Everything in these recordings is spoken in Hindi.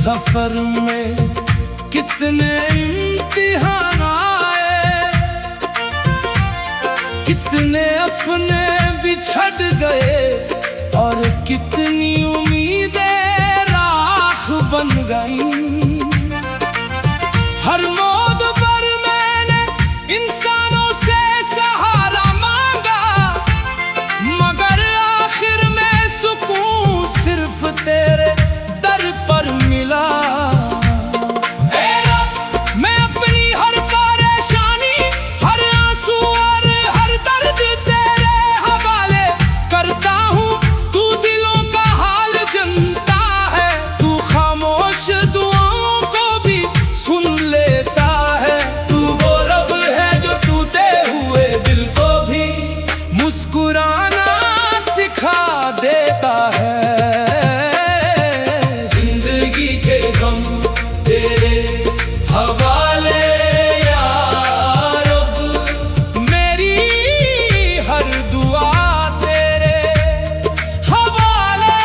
सफर में कितने इम्तिहान आए, कितने अपने बिछड़ गए और कितनी उम्मीदें राख बन गईं। हर मौत पर मैंने इंसानों से सहारा मांगा, मगर आखिर में सुकून सिर्फ तेरे दर पर मिला। मैं अपनी हर परेशानी, हर आंसू और हर दर्द तेरे हवाले करता हूँ। तू दिलों का हाल जानता है, तू खामोश दुआओं को भी सुन लेता है। तू वो रब है जो टूटे हुए दिल को भी मुस्कुराना सिखा देता है। हवाले या रब, मेरी हर दुआ तेरे हवाले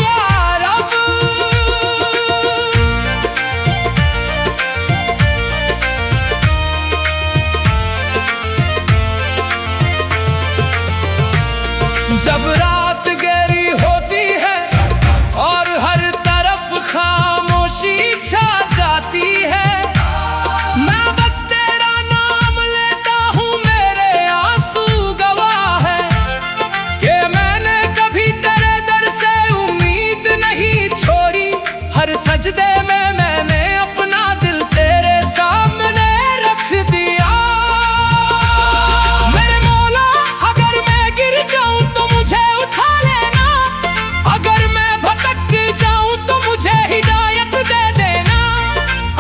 या रब। जब रात गहरी होती है और हर तरफ खामोशी छा जाती है, मैं बस तेरा नाम लेता हूँ। मेरे आंसू गवाह है कि मैंने कभी तेरे दर से उम्मीद नहीं छोड़ी। हर सजदे में मैंने अपना दिल तेरे सामने रख दिया। मेरे मौला, अगर मैं गिर जाऊं तो मुझे उठा लेना, अगर मैं भटक जाऊं तो मुझे हिदायत दे देना,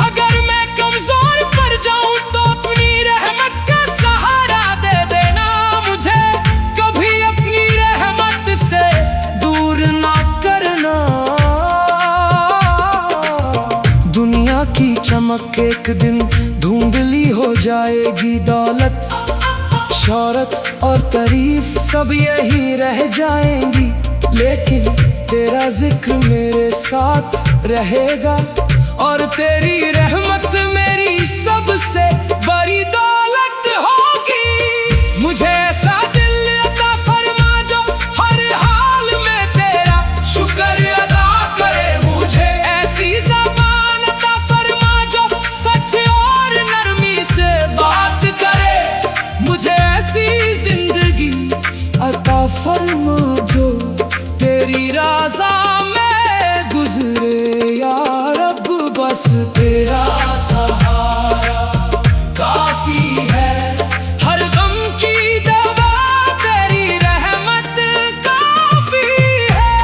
अगर मैं कमजोर पड़ जाऊं तो अपनी रहमत का सहारा दे देना। मुझे कभी अपनी रहमत से दूर ना करना। दुनिया की चमक एक दिन धुंधली हो जाएगी, दौलत शौहरत और तारीफ सब यही रह जाएंगी, लेकिन तेरा जिक्र मेरे साथ रहेगा और तेरी रहमत मेरी सबसे बड़ी दौलत होगी। मुझे ऐसा दिल अता फरमा जो हर हाल में तेरा शुक्र अदा करे, मुझे ऐसी ज़बान अता फरमा जो सच और नरमी से बात करे, मुझे ऐसी जिंदगी अता फरमा जो तेरी राज़ा में गुजरे या रब। बस तेरा सहारा काफी है, हर गम की दवा तेरी रहमत काफी है।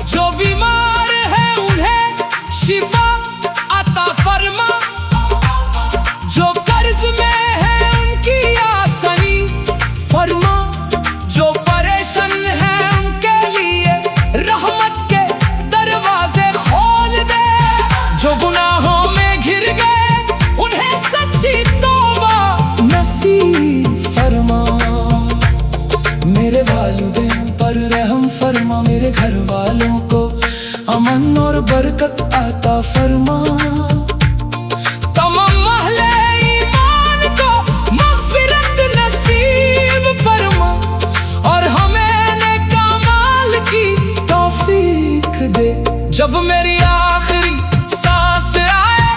जो बीमार है उन्हें शिफा अता फरमा, जो कर्ज में है उनकी आसानी फरमा, जो परेशान है उनके लिए रहमत के दरवाजे खोल दे, जो गुनाहों में घिर गए उन्हें सच्ची तौबा नसीब फरमा। मेरे वालिदैन पर रहम फरमा, मेरे घर वालों को अमन और बरकत अता फरमा। तमाम महले ईमान को मग़फ़िरत नसीब फरमा और हमें नेक अमाल की तौफीक दे। जब मेरी आखिरी सांस आए,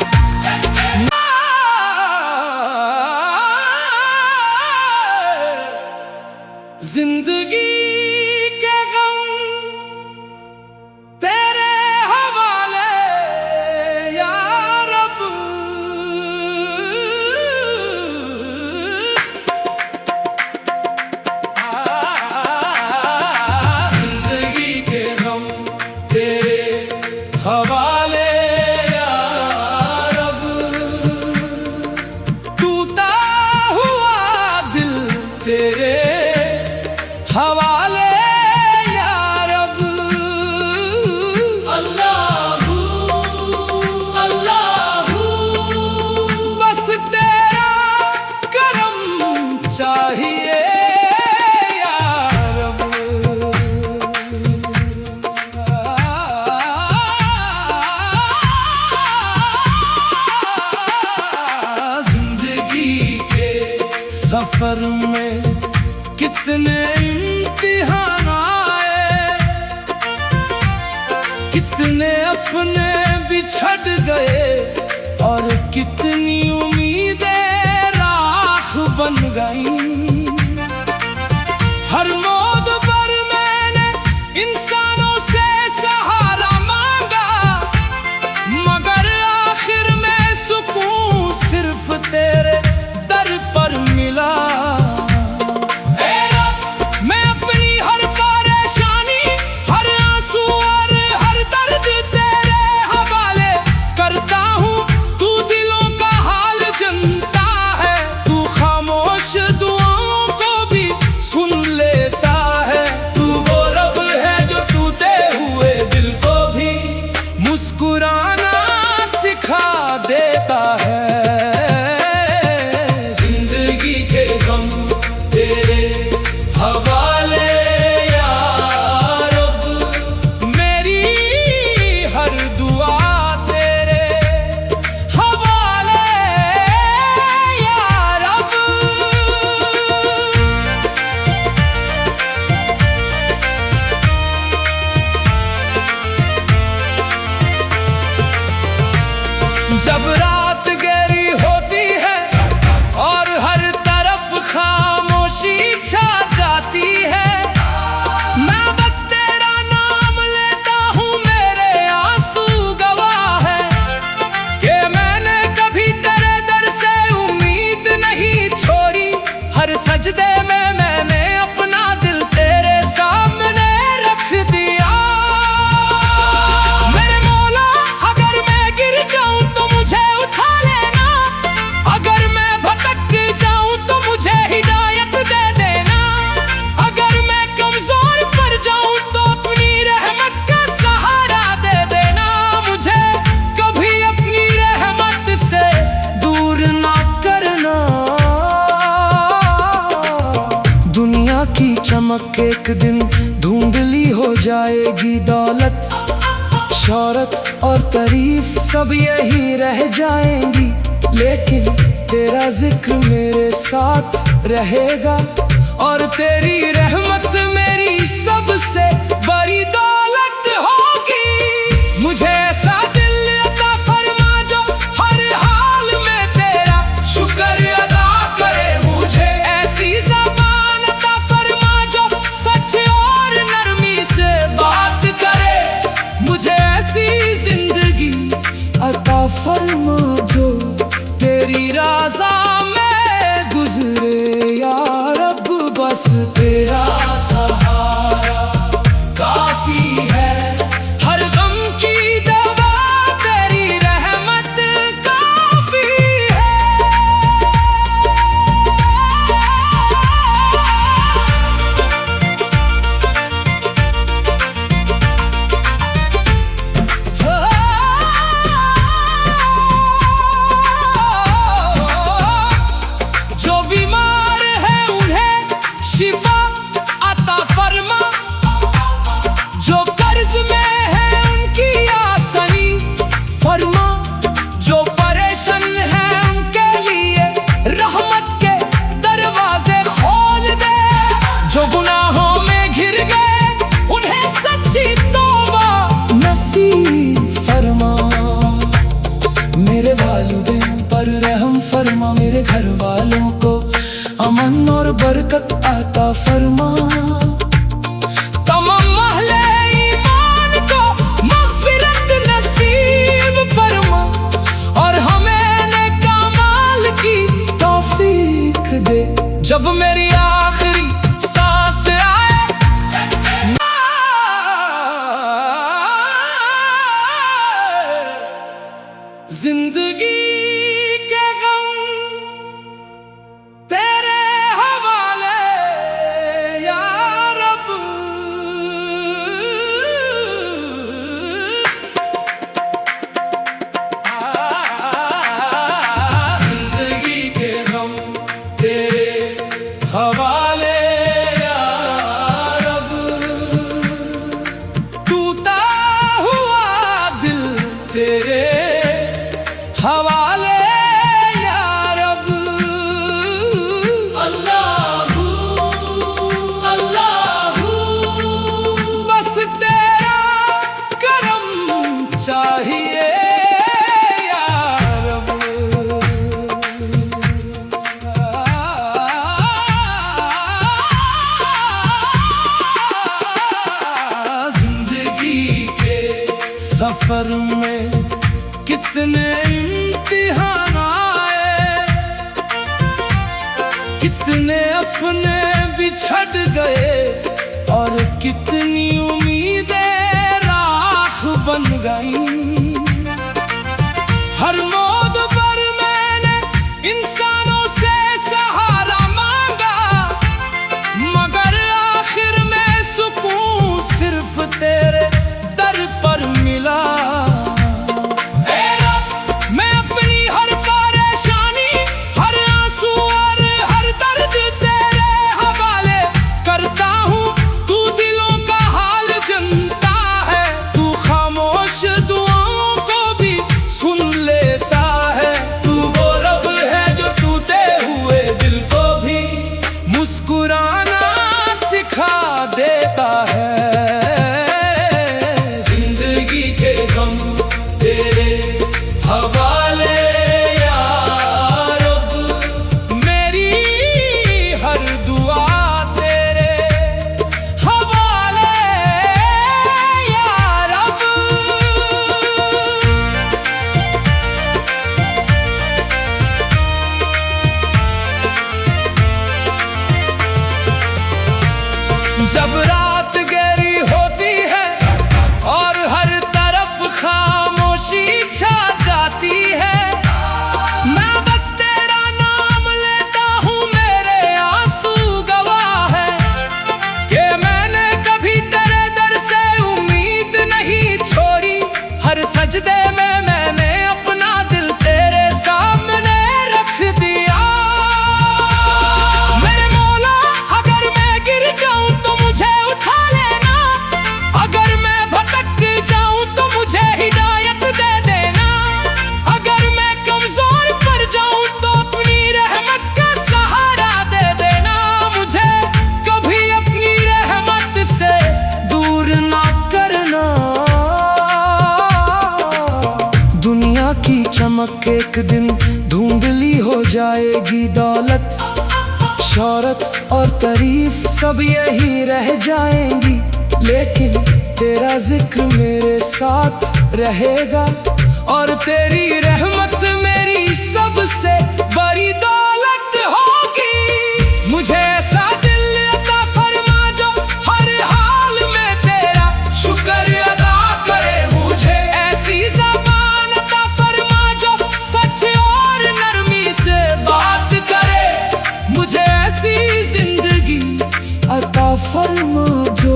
जिंदगी के गम तेरे हवाले या रब। जिंदगी के गम तेरे सफर में कितने इम्तिहान आए, कितने अपने बिछड़ गए और कितनी उम्मीदें राख बन गईं। हर मौत पर मैंने इंसानों से सहारा मांगा, मगर आखिर में सुकून सिर्फ तेरे दर पर मिला। मैं अपनी हर परेशानी, हर आंसू और हर दर्द तेरे हवाले करता हूँ। तू दिलों का हाल जानता है, तू खामोश दुआओं को भी सुन लेता है। तू वो रब है जो टूटे हुए दिल को भी मुस्कुराना सिखा देता है। जिंदगी के गम तेरे हवाले या रब, मेरी हर दुआ तेरे हवाले या रब। जब रात गहरी होती है और हर तरफ खामोशी छा जाती है, मैं बस तेरा नाम लेता हूँ, मेरे आंसू गवाह है कि मैंने कभी तेरे दर से उम्मीद नहीं छोड़ी। हर सजदे में मैंने अपना दिल तेरे सामने रख दिया। मेरे मौला, अगर मैं गिर जाऊं तो मुझे उठा लेना, अगर मैं भटक जाऊं तो मुझे हिदायत दे देना, अगर मैं कमजोर पड़ जाऊं तो अपनी रहमत का सहारा दे देना। मुझे कभी अपनी रहमत से दूर ना करना। दुनिया की चमक एक दिन धुंधली हो जाएगी, दौलत शौहरत और तारीफ सब यही रह जाएंगी, लेकिन तेरा जिक्र मेरे साथ रहेगा और तेरी रहमत मेरी सबसे बड़ी दौलत होगी। मुझे ऐसा दिल अता फरमा जो हर हाल में तेरा शुक्र अदा करे, मुझे ऐसी ज़बान अता फरमा जो सच और नरमी से बात करे, मुझे ऐसी जिंदगी अता फरमा जो तेरी रज़ा में गुजरे या रब। बस तेरा सहारा काफी है, हर गम की दवा तेरी रहमत काफी है। जो बीमार है उन्हें शिफा अता फरमा, जो कर्ज में है उनकी आसानी फरमा, जो परेशान है उनके लिए रहमत के दरवाजे खोल दे, जो गुनाहों में घिर गए उन्हें सच्ची तौबा नसीब फरमा। मेरे वालिदैन पर रहम फरमा, मेरे घर वालों को अमन और बरकत अता फरमा। तमाम महले सफर में कितने इम्तिहान आए, कितने अपने बिछड़ गए और कितनी उम्मीदें राख बन गईं। हर मौत पर मैंने इंसानों से सहारा मांगा, मगर आखिर में सुकून सिर्फ तेरे दर पर मिला। मैं अपनी हर परेशानी, हर आंसू और हर दर्द तेरे हवाले करता हूँ। तू दिलों का हाल जानता है, तू खामोश दुआओं को भी सुन लेता है। तू वो रब है जो टूटे हुए दिल को भी मुस्कुराना सिखा देता है। जिंदगी के गम तेरे हवाले या रब, मेरी हर दुआ तेरे हवाले या रब। जब रात गहरी होती है और हर तरफ खामोशी छा जाती है, मैं बस तेरा नाम लेता हूँ, मेरे आंसू गवाह है कि मैंने कभी तेरे दर से उम्मीद नहीं छोड़ी। हर सजदे में मैंने अपना दिल तेरे सामने रख दिया। मेरे मौला, अगर मैं गिर जाऊं तो मुझे उठा लेना, अगर मैं भटक जाऊं तो मुझे हिदायत दे देना, अगर मैं कमजोर पड़ जाऊं तो अपनी रहमत का सहारा दे देना। मुझे कभी अपनी रहमत से दूर ना करना। दुनिया की चमक एक दिन धुंधली हो जाएगी, दौलत शौहरत और तारीफ सब यही रह जाएंगी, लेकिन तेरा जिक्र मेरे साथ रहेगा और तेरी रहमत मेरी सबसे बड़ी दौलत होगी। मुझे ऐसा दिल अता फरमा जो हर हाल में तेरा शुक्र अदा करे, मुझे ऐसी ज़बान अता फरमा जो सच और नरमी से बात करे, मुझे ऐसी जिंदगी अता फरमा जो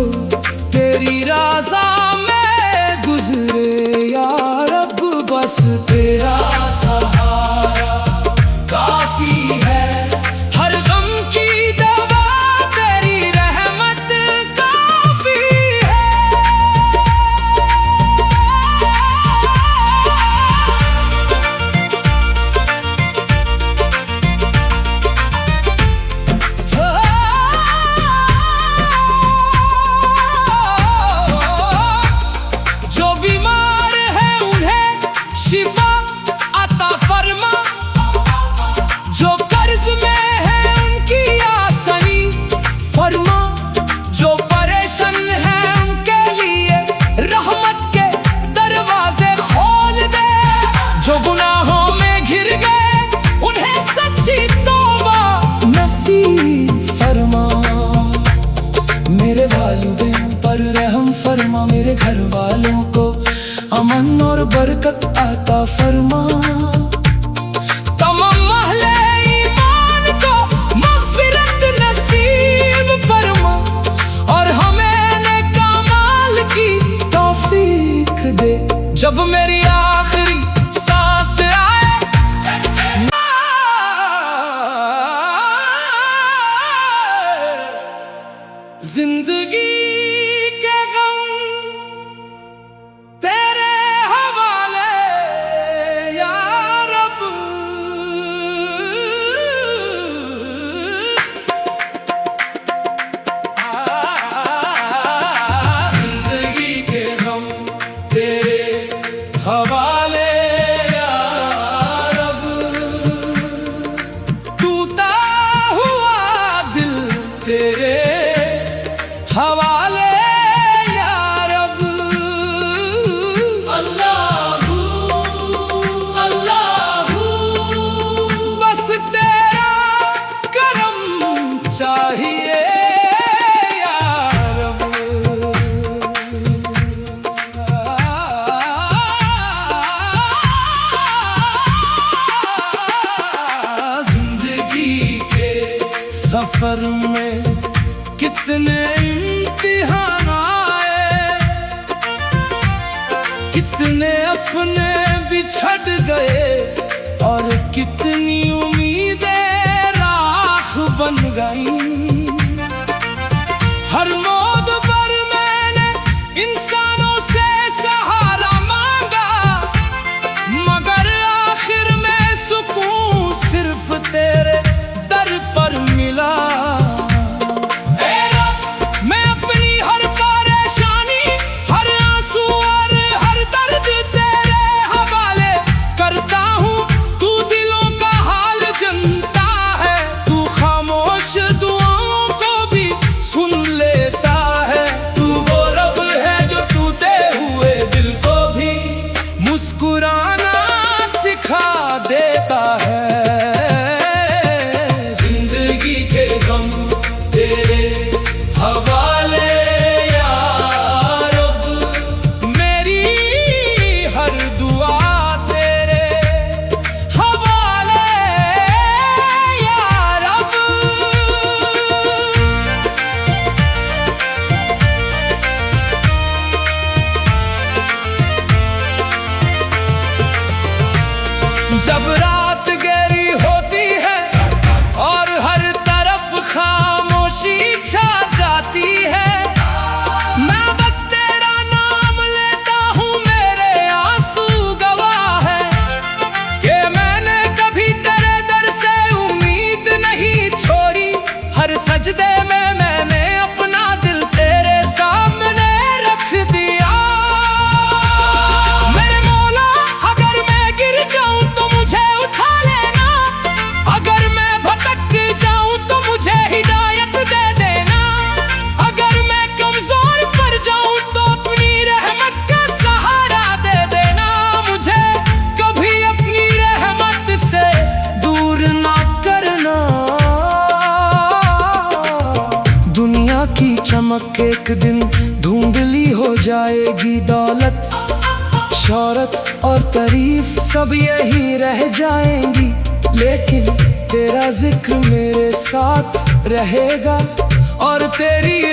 तेरी राज़ा में गुजरे या रब। बस तेरा सहारा काफी है, हर गम की दवा तेरी रहमत काफी है। जो बीमार है उन्हें शिफा अता फरमा, जो कर्ज में है उनकी आसानी फरमा, जो परेशान है उनके लिए रहमत के दरवाजे खोल दे, जो गुनाहों में घिर गए उन्हें सच्ची तौबा नसीब फरमा। मेरे वालिदैन पर रहम फरमा, मेरे घर वालों को अमन और बरकत अता फरमा। तमाम महले ईमान को मग़फ़िरत नसीब फरमा और हमें नेक अमाल की तौफीक दे। जब मेरी आखिरी सांस आए, जिंदगी के गम तेरे हवाले या रब। जिंदगी के गम तेरे हवाले बिछड़ गए और कितनी उम्मीदें राख बन गईं। हर मौत पर मैंने इंसानों से सहारा मांगा, मगर आखिर में सुकून सिर्फ तेरे दर पर मिला। मैं अपनी हर परेशानी, हर आंसू और हर दर्द तेरे हवाले करता हूँ। तू दिलों का हाल जानता है, तू खामोश दुआओं को भी सुन लेता है। तू वो रब है जो टूटे हुए दिल को भी मुस्कुराना सिखा देता है। जिंदगी के गम तेरे हवाले या रब, मेरी हर दुआ तेरे हवाले या रब। जब रात गहरी होती है और हर तरफ खामोशी छा जाती है, मैं बस तेरा नाम लेता हूँ, मेरे आंसू गवाह है कि मैंने कभी तेरे दर से उम्मीद नहीं छोड़ी। हर सजदे में मैंने अपना दिल तेरे सामने रख दिया। मेरे मौला, अगर मैं गिर जाऊं तो मुझे उठा लेना, अगर मैं भटक जाऊं तो मुझे हिदायत दे देना, अगर मैं कमजोर पड़ जाऊं तो अपनी रहमत का सहारा दे देना। मुझे कभी अपनी रहमत से दूर ना करना। दुनिया की चमक एक दिन धुंधली हो जाएगी, दौलत शौहरत और तारीफ सब यही रह जाएंगी, लेकिन तेरा जिक्र मेरे साथ रहेगा और तेरी